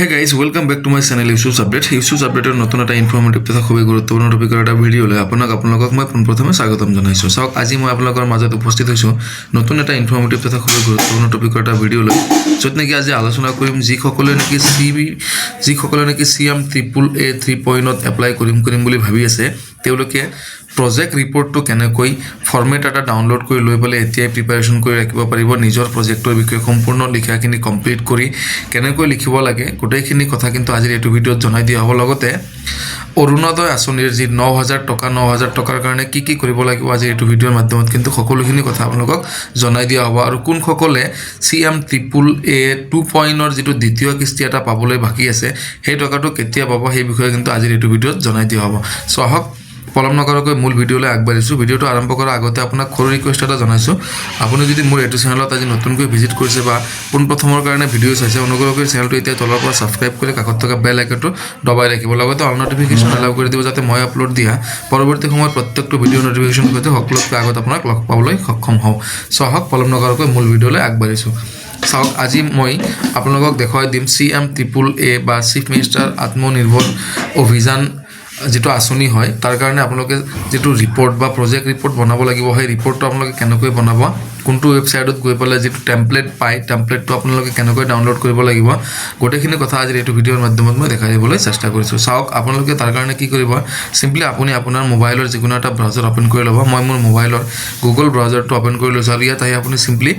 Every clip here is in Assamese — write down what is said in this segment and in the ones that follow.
Hey guys, welcome back to my channel Issues Update. Issues Update নতুন এটা ইনফরমেটিভ তথা খুবই গুৰুত্বপূৰ্ণ টপিকৰ এটা ভিডিঅ' লৈ আপোনালোকক মই পোনপ্ৰথমে স্বাগতম জনাইছোঁ। চাওক আজি মই আপোনালোকৰ মাজত উপস্থিত হৈছোঁ নতুন এটা ইনফৰমেটিভ তথা খুবই গুৰুত্বপূৰ্ণ টপিকৰ এটা ভিডিঅ' লৈ য'ত নেকি আজি আলোচনা কৰিম যিসকলে নেকি CM AAA 3.0 এপ্লাই কৰিম বুলি ভাবি আছে তেওঁলোকে প্ৰজেক্ট ৰিপৰ্টটো কেনেকৈ ফৰ্মেট এটা ডাউনলোড কৰি লৈ পেলাই এতিয়াই প্ৰিপাৰেশ্যন কৰি ৰাখিব পাৰিব নিজৰ প্ৰজেক্টৰ বিষয়ে সম্পূৰ্ণ লিখাখিনি কমপ্লিট কৰি কেনেকৈ লিখিব লাগে গোটেইখিনি কথা কিন্তু আজিৰ এইটো ভিডিঅ'ত জনাই দিয়া হ'ব। লগতে অৰুণোদয় আঁচনিৰ যি 9,000 টকাৰ কাৰণে কি কৰিব লাগিব আজি এইটো ভিডিঅ'ৰ মাধ্যমত কিন্তু সকলোখিনি কথা আপোনালোকক জনাই দিয়া হ'ব। আৰু কোনসকলে CM AAA 2.0 যিটো দ্বিতীয় কিস্তি এটা পাবলৈ বাকী আছে সেই টকাটো কেতিয়া পাব সেই বিষয়ে কিন্তু আজিৰ এইটো ভিডিঅ'ত জনাই দিয়া হ'ব। চ' আহক পলম নকৰাকৈ মূল ভিডিঅ'লৈ আগবাঢ়িছোঁ। ভিডিঅ'টো আৰম্ভ কৰাৰ আগতে আপোনাক সৰু ৰিকুৱেষ্ট এটা জনাইছোঁ, আপুনি যদি মোৰ এইটো চেনেলত আজি নতুনকৈ ভিজিট কৰিছে বা পোনপ্ৰথমৰ কাৰণে ভিডিঅ' চাইছে অনুগ্ৰহ কৰি চেনেলটো এতিয়া তলৰ পৰা ছাবস্ক্ৰাইব কৰি কাষত থকা বেল আইকনটো দবাই ৰাখিব। লগতে অল নটিফিকেশ্যন এলাউ কৰি দিব যাতে মই আপলোড দিয়া পৰৱৰ্তী সময়ত প্ৰত্যেকটো ভিডিঅ' নটিফিকেশ্যন সৈতে সকলোতকৈ আগত আপোনাক লগ পাবলৈ সক্ষম হওঁ। চ' আহক পলম নকৰাকৈ মূল ভিডিঅ'লৈ আগবাঢ়িছোঁ। চাওক আজি মই আপোনালোকক দেখুৱাই দিম CM AAA বা চিফ মিনিষ্টাৰ আত্মনিৰ্ভৰ অভিযান যিটো আঁচনি হয় তাৰ কাৰণে আপোনালোকে যিটো ৰিপৰ্ট বা প্ৰজেক্ট ৰিপৰ্ট বনাব লাগিব সেই ৰিপৰ্টটো আপোনালোকে কেনেকৈ বনাব, কোনটো ৱেবছাইটত গৈ পেলাই যিটো টেম্পলেট পায় টেম্পলেটটো আপোনালোকে কেনেকৈ ডাউনলোড কৰিব লাগিব গোটেইখিনি কথা আজিৰ এইটো ভিডিঅ'ৰ মাধ্যমত মই দেখাই দিবলৈ চেষ্টা কৰিছোঁ। চাওক আপোনালোকে তাৰ কাৰণে কি কৰিব, চিম্পলি আপুনি আপোনাৰ মোবাইলৰ যিকোনো এটা ব্ৰাউজাৰ অ'পেন কৰি ল'ব। মই মোৰ মোবাইলৰ গুগল ব্ৰাউজাৰটো অ'পেন কৰি লৈছোঁ আৰু ইয়াত আহি আপুনি চিম্পলি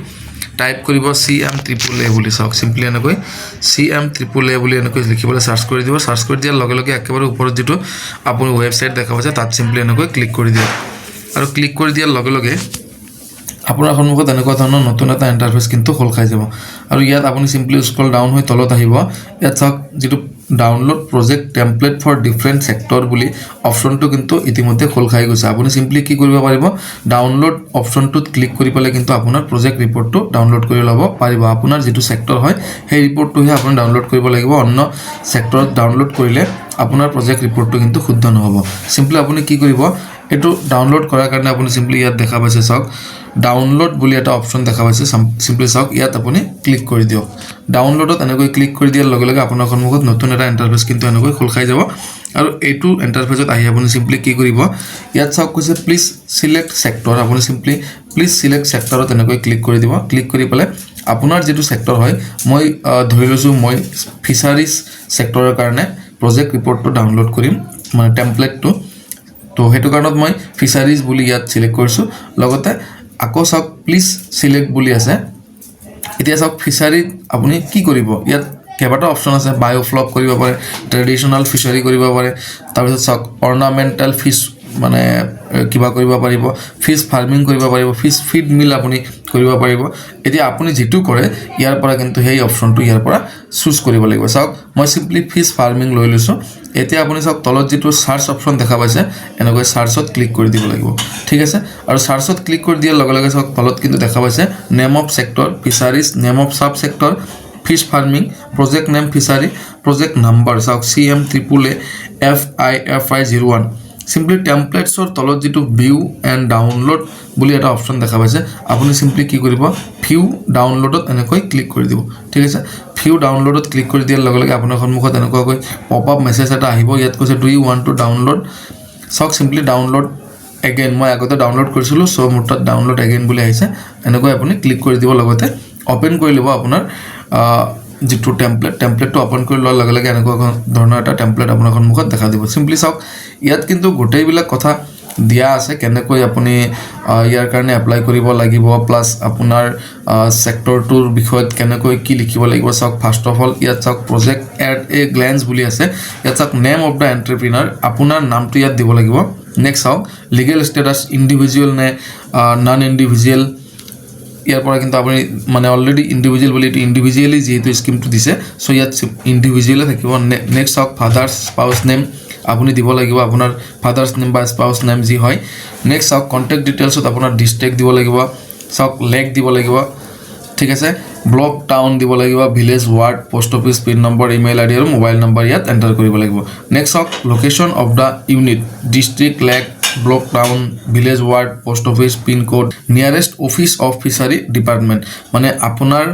টাইপ কৰিব CM AAA বুলি। চাওক চিম্পলি এনেকৈ CM AAA বুলি এনেকৈ লিখিবলৈ চাৰ্চ কৰি দিব। চাৰ্চ কৰি দিয়াৰ লগে লগে একেবাৰে ওপৰত যিটো আপুনি ৱেবছাইট দেখা পাইছে তাত চিম্পলি এনেকৈ ক্লিক কৰি দিয়ক। আৰু ক্লিক কৰি দিয়াৰ লগে লগে আপোনাৰ সন্মুখত এনেকুৱা ধৰণৰ নতুন এটা ইণ্টাৰফেচ কিন্তু খোল খাই যাব। আৰু ইয়াত আপুনি চিম্পলি স্ক্ৰল ডাউন হৈ তলত আহিব। ইয়াত চাওক যিটো download project template for different sector বুলি অপশ্যনটো কিন্তু ইতিমধ্যে খোল খাই গৈছে। আপুনি চিম্পলি কি কৰিব পাৰিব, ডাউনলোড অপশ্যনটোত ক্লিক কৰি পেলাই কিন্তু আপোনাৰ প্ৰজেক্ট ৰিপৰ্টটো ডাউনলোড কৰি ল'ব পাৰিব। আপোনাৰ যিটো ছেক্টৰ হয় সেই ৰিপৰ্টটোহে আপুনি ডাউনলোড কৰিব লাগিব। অন্য ছেক্টৰত ডাউনলোড কৰিলে আপোনাৰ প্ৰজেক্ট ৰিপৰ্টটো কিন্তু শুদ্ধ নহ'ব। চিম্পলি আপুনি কি কৰিব, এইটো ডাউনলোড কৰাৰ কাৰণে আপুনি চিম্পলি ইয়াত দেখা পাইছে চাওক ডাউনলোড বুলি এটা অপশ্যন দেখা পাইছে। চিম্পলি চাওক ইয়াত আপুনি ক্লিক কৰি দিয়ক। ডাউনলোডত এনেকৈ ক্লিক কৰি দিয়াৰ লগে লগে আপোনাৰ সন্মুখত নতুন এটা ইণ্টাৰফেচ কিন্তু এনেকৈ খোল খাই যাব। আৰু এইটো ইণ্টাৰফেচত আহি আপুনি চিম্পলি কি কৰিব, ইয়াত চাওক কৈছে প্লিজ চিলেক্ট ছেক্টৰ। আপুনি চিম্পলি প্লিজ চিলেক্ট ছেক্টৰত এনেকৈ ক্লিক কৰি দিব। ক্লিক কৰি পেলাই আপোনাৰ যিটো ছেক্টৰ হয় মই ধৰি লৈছোঁ মই ফিচাৰিজ ছেক্টৰৰ কাৰণে প্ৰজেক্ট ৰিপৰ্টটো ডাউনলোড কৰিম মানে টেম্পলেটটো। তো সেইটো কাৰণত মই ফিচাৰিজ বুলি ইয়াত চিলেক্ট কৰিছোঁ। লগতে আকৌ চাওক প্লিজ চিলেক্ট বুলি আছে। এতিয়া চাওক ফিচাৰীত আপুনি কি কৰিব, ইয়াত কেইবাটাও অপশ্যন আছে। বায়'ফ্লক কৰিব পাৰে, ট্ৰেডিশ্যনেল ফিচাৰী কৰিব পাৰে, তাৰপিছত চাওক অৰ্নামেণ্টেল ফিছ মানে কিবা কৰিব পাৰিব, ফিছ ফাৰ্মিং কৰিব পাৰিব, ফিছ ফিড মিল আপুনি কৰিব পাৰিব। এতিয়া আপুনি যিটো কৰে ইয়াৰ পৰা কিন্তু সেই অপশ্যনটো ইয়াৰ পৰা চুজ কৰিব লাগিব। চাওক মই চিম্পলি ফিছ ফাৰ্মিং লৈ লৈছোঁ। এতিয়া আপুনি চাওক তলত যিটো চাৰ্চ অপশ্যন দেখা পাইছে এনেকৈ চাৰ্চত ক্লিক কৰি দিব লাগিব, ঠিক আছে। আৰু চাৰ্চত ক্লিক কৰি দিয়াৰ লগে লগে চাওক তলত কিন্তু দেখা পাইছে name of sector, fisheries, name of sub sector, fish farming, project name fishery, project number চাওক CM AAA FI01। চিম্পলি টেম্পলেটছৰ তলত যিটো ভিউ এণ্ড ডাউনলোড বুলি এটা অপশ্যন দেখা পাইছে আপুনি চিম্পলি কি কৰিব, ভিউ ডাউনলোডত এনেকৈ ক্লিক কৰি দিব, ঠিক আছে। ভিউ ডাউনলোডত ক্লিক কৰি দিয়াৰ লগে লগে আপোনাৰ সন্মুখত এনেকুৱাকৈ পপ আপ মেছেজ এটা আহিব। ইয়াত কৈছে do you want to download. চাওক চিম্পলি ডাউনলোড এগেইন, মই আগতে ডাউনলোড কৰিছিলোঁ চ' মোৰ তাত ডাউনলোড এগেইন বুলি আহিছে। এনেকৈ আপুনি ক্লিক কৰি দিব। লগতে অ'পেন কৰি ল'ব আপোনাৰ যিটো টেম্পলেটটো অ'পেন কৰি লোৱাৰ লগে লগে এনেকুৱা ধৰণৰ এটা টেম্পলেট আপোনাৰ সন্মুখত দেখা দিব। চিম্পলি চাওক ইয়াত কিন্তু গোটেইবিলাক কথা দিয়া আছে কেনেকৈ আপুনি ইয়াৰ কাৰণে এপ্লাই কৰিব লাগিব, প্লাছ আপোনাৰ ছেক্টৰটোৰ বিষয়ত কেনেকৈ কি লিখিব লাগিব। চাওক ফাৰ্ষ্ট অফ অল ইয়াত চাওক প্ৰজেক্ট এট এ গ্লেন্স বুলি আছে। ইয়াত চাওক নেম অফ দ্য এণ্টাৰপ্ৰিনাৰ, আপোনাৰ নামটো ইয়াত দিব লাগিব। নেক্সট চাওক লিগেল ষ্টেটাছ, ইণ্ডিভিজুৱেল নে নন ইণ্ডিভিজুৱেল। ইয়াৰ পৰা কিন্তু আপুনি মানে অলৰেডি ইণ্ডিভিজুৱেল বুলি এইটো ইণ্ডিভিজুৱেলি যিহেতু স্কিমটো দিছে চ' ইয়াত ইণ্ডিভিজুৱেলে থাকিব। নেক্সট চাওক ফাদাৰ্ছ স্পাউচ নেম আপুনি দিব লাগিব, আপোনাৰ ফাদাৰ্ছ নেম বা স্পাউচ নেম যি হয়। নেক্সট চাওক কণ্টেক্ট ডিটেইলছত আপোনাৰ ডিষ্ট্ৰিক্ট দিব লাগিব, চাওক লেক দিব লাগিব, ঠিক আছে। ব্লক টাউন দিব লাগিব, village, ward, post office, pin number, email ID আৰু মোবাইল নম্বৰ ইয়াত এণ্টাৰ কৰিব লাগিব। নেক্সট চাওক location of the unit, district, lake, block town, village, ward, post office, pin code, nearest office of fishery department মানে আপোনাৰ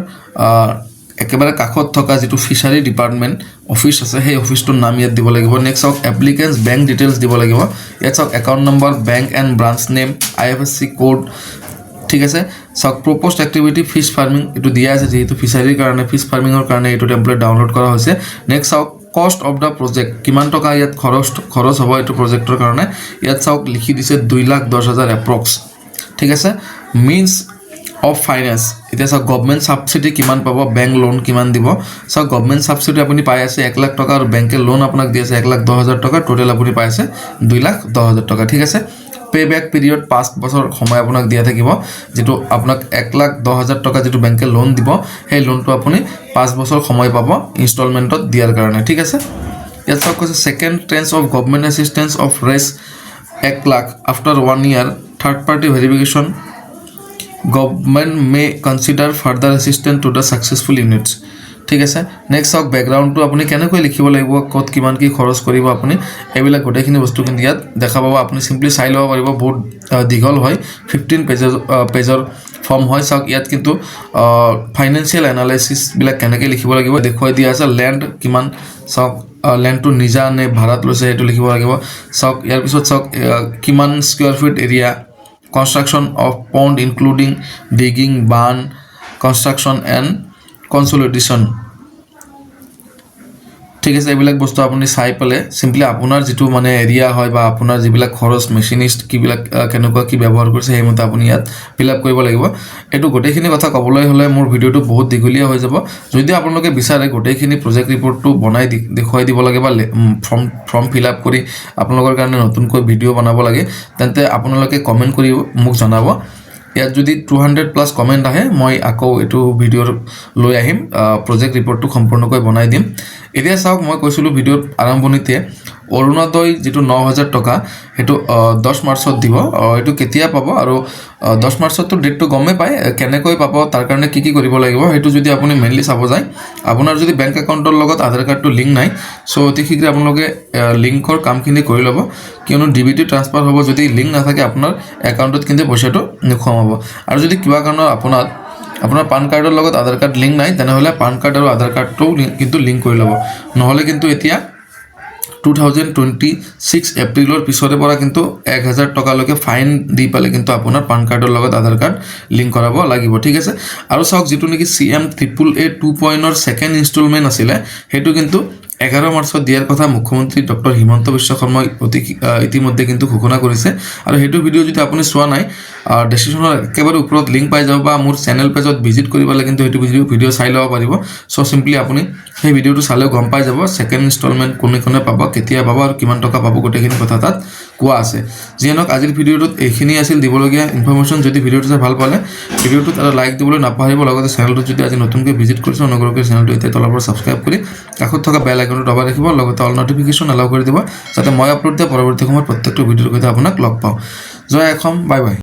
একেবাৰে কাষত থকা যিটো ফিচাৰী ডিপাৰ্টমেণ্ট অফিচ আছে সেই অফিচটোৰ নাম ইয়াত দিব লাগিব নেক্সট চাওক এপ্লিকেণ্টছ বেংক ডিটেইলছ দিব লাগিব ইয়াত চাওক account number bank and branch name IFSC code ঠিক আছে চাওক প্ৰপ'জড এক্টিভিটি ফিছ ফাৰ্মিং এইটো দিয়া আছে যেহেতু ফিচাৰীৰ কাৰণে ফিছ ফাৰ্মিঙৰ কাৰণে এইটো টেম্পলেট ডাউনলোড কৰা হৈছে নেক্সট চাওক কষ্ট অফ দ্য প্ৰজেক্ট কিমান টকা ইয়াত খৰচ হ'ব এইটো প্ৰজেক্টৰ কাৰণে ইয়াত চাওক লিখি দিছে 2,10,000 এপ্ৰক্স ঠিক আছে মিনছ অফ ফাইনেন্স এতিয়া চাওক গভৰ্ণমেণ্ট ছাবচিডি কিমান পাব বেংক লোন কিমান দিব চাওক গভৰ্ণমেণ্ট ছাবচিডি আপুনি পাই আছে 1 লাখ টকা আৰু বেংকে লোন আপোনাক দি আছে 1,10,000 টকা টোটেল আপুনি পাই আছে 2,10,000 টকা ঠিক আছে পে বেক পিৰিয়ড 5 বছৰ সময় আপোনাক দিয়া থাকিব যেটো আপোনাক 1,10,000 টকা যেটো বেংকে লোন দিব সেই লোনটো আপুনি 5 বছৰ সময় পাব ইনষ্টলমেন্টত দিয়াৰ কাৰণে ঠিক আছে ইয়াত চাওক কৈছে second tranche of government assistance of ৰেস 1 lakh after 1 year third party verification government may consider further assistance to the successful units ঠিক আছে নেক্সট চাওক বেকগ্ৰাউণ্ডটো আপুনি কেনেকৈ লিখিব লাগিব ক'ত কিমান কি খৰচ কৰিব আপুনি এইবিলাক গোটেইখিনি বস্তু কিন্তু ইয়াত দেখা পাব আপুনি সিম্পলি চাই ল'ব পাৰিব বহুত দীঘল হয় 15 পেজৰ ফৰ্ম হয় চাওক ইয়াত কিন্তু ফাইনেন্সিয়েল এনালাইসিস বিলাক কেনেকৈ লিখিব লাগিব দেখুৱাই দিয়া আছে ল্যান্ড কিমান চাওক ল্যান্ডটো নিজা নে ভাড়াত লৈছে সেইটো লিখিব লাগিব চাওক ইয়াৰ পিছত চাওক কিমান square feet area construction of pond including digging barn construction and consolidation ঠিক আছে এইবিলাক বস্তু আপুনি চাই পেলে সিম্পলি আপোনাৰ যেটো মানে এৰিয়া হয় বা আপোনাৰ যিবিলাক খৰচ মেচিনিষ্ট কিবিলাক কেনেকুৱা কি ব্যৱহাৰ কৰিছে সেই মতে আপুনি ইয়াত ফিল আপ কৰিব লাগিব এটো গোটেইখিনি কথা কবলৈ হলে মোৰ ভিডিওটো বহুত দীঘলীয়া হৈ যাব যদি আপোনালোকে বিচাৰে গোটেইখিনি প্ৰজেক্ট ৰিপৰ্টটো বনাই দেখুৱাই দিব লাগে বা ফৰ্ম ফিল আপ কৰি আপোনালোকৰ কাৰণে নতুনকৈ ভিডিও বনাব লাগে তেন্তে আপোনালোকে কমেন্ট কৰি মোক জনাব ইয়াত যদি 200 প্লাস কমেন্ট আহে মই আকৌ এটো ভিডিও লৈ আহিম প্ৰজেক্ট ৰিপৰ্টটো সম্পূৰ্ণকৈ বনাই দিম এতিয়া চাওক মই কৈছিলো ভিডিওৰ আৰম্ভণিতে অৰুণোদয় যেটো 9,000 টকা হেতু 10 মাৰ্চত দিব এটো কেতিয়া পাব আৰু 10 মাৰ্চত তো ডেটটো গমে পায় কেনেকৈ পাব তাৰ কাৰণে কি কি কৰিব লাগিব হেতু যদি আপুনি মেইনলি চাব যায় আপোনাৰ যদি বেংক একাউণ্টৰ লগত আধাৰ কাৰ্ডটো লিংক নাই সো অতি শীঘ্ৰে আপোনালোকে লিংকৰ কামখিনি কৰি ল'ব কিয়নো ডিবিটি ট্ৰান্সফাৰ হ'ব যদি লিংক নাথাকে আপোনাৰ একাউণ্টত কিন্তু পইচাটো নখমাব আৰু যদি কিবা কাৰণত আপোনাৰ পান কাৰ্ডৰ লগত আধাৰ কাৰ্ড লিংক নাই তেনেহলে পান কাৰ্ড আৰু আধাৰ কাৰ্ডটো কিন্তু লিংক কৰি ল'ব নহলে কিন্তু এতিয়া 2026 এপ্ৰিলৰ পিছৰে পৰা কিন্তু 1000 টকা লৈকে ফাইন দি পালে কিন্তু আপোনাৰ পান কাৰ্ডৰ লগত আধাৰ কাৰ্ড লিংক কৰাব লাগিব ঠিক আছে আৰু চাওক যেটো নেকি CMAAA 2.0 ৰ সেকেন্ড ইনষ্টলমেন্ট আছিল হেতু কিন্তু 11 মাৰ্চত দিয়াৰ কথা মুখ্যমন্ত্ৰী ডক্টৰ হিমন্ত বিশ্ব শৰ্মা ইতিমধ্যে কিন্তু ঘোষণা কৰিছে আৰু হেতু ভিডিও যদি আপুনি চোৱা নাই ডেসক্ৰিপচনৰ একেবাৰে ওপৰত লিংক পাই যাব বা মোৰ চেনেল পেজত ভিজিট কৰিবলে কিন্তু হেতু ভিডিও চাই ল'ব পাৰিব সো সিম্পলি আপুনি সেই ভিডিওটো চালে গম পাই যাব সেকেন্ড ইনষ্টলমেন্ট কোনে পাব কেতিয়া পাব আৰু কিমান টকা পাব গোটেইখিনি কথা তাত কোৱা আছে যেনক আজিৰ ভিডিওটোত এইখিনি আছিল দিবলগীয়া ইনফৰমেশন যদি ভিডিওটো চাই ভাল পালে ভিডিওটোত এটা লাইক দিবলৈ নাপাহৰিব লগতে চেনেলটো যদি আজি নতুনকৈ ভিজিট কৰিছে অনুগ্ৰহ কৰি চেনেলটো এতিয়া তলৰ পৰা সাবস্ক্ৰাইব কৰি কাষত থকা বেল আইকনটো দবাই ৰাখিব লগতে অল নটিফিকেশন এলাউ কৰি দিব যাতে মই আপলোড দিয়া পৰৱৰ্তী সময়ত প্ৰত্যেকটো ভিডিওৰ সৈতে আপোনাক লগ পাওঁ জয় অসম বাই বাই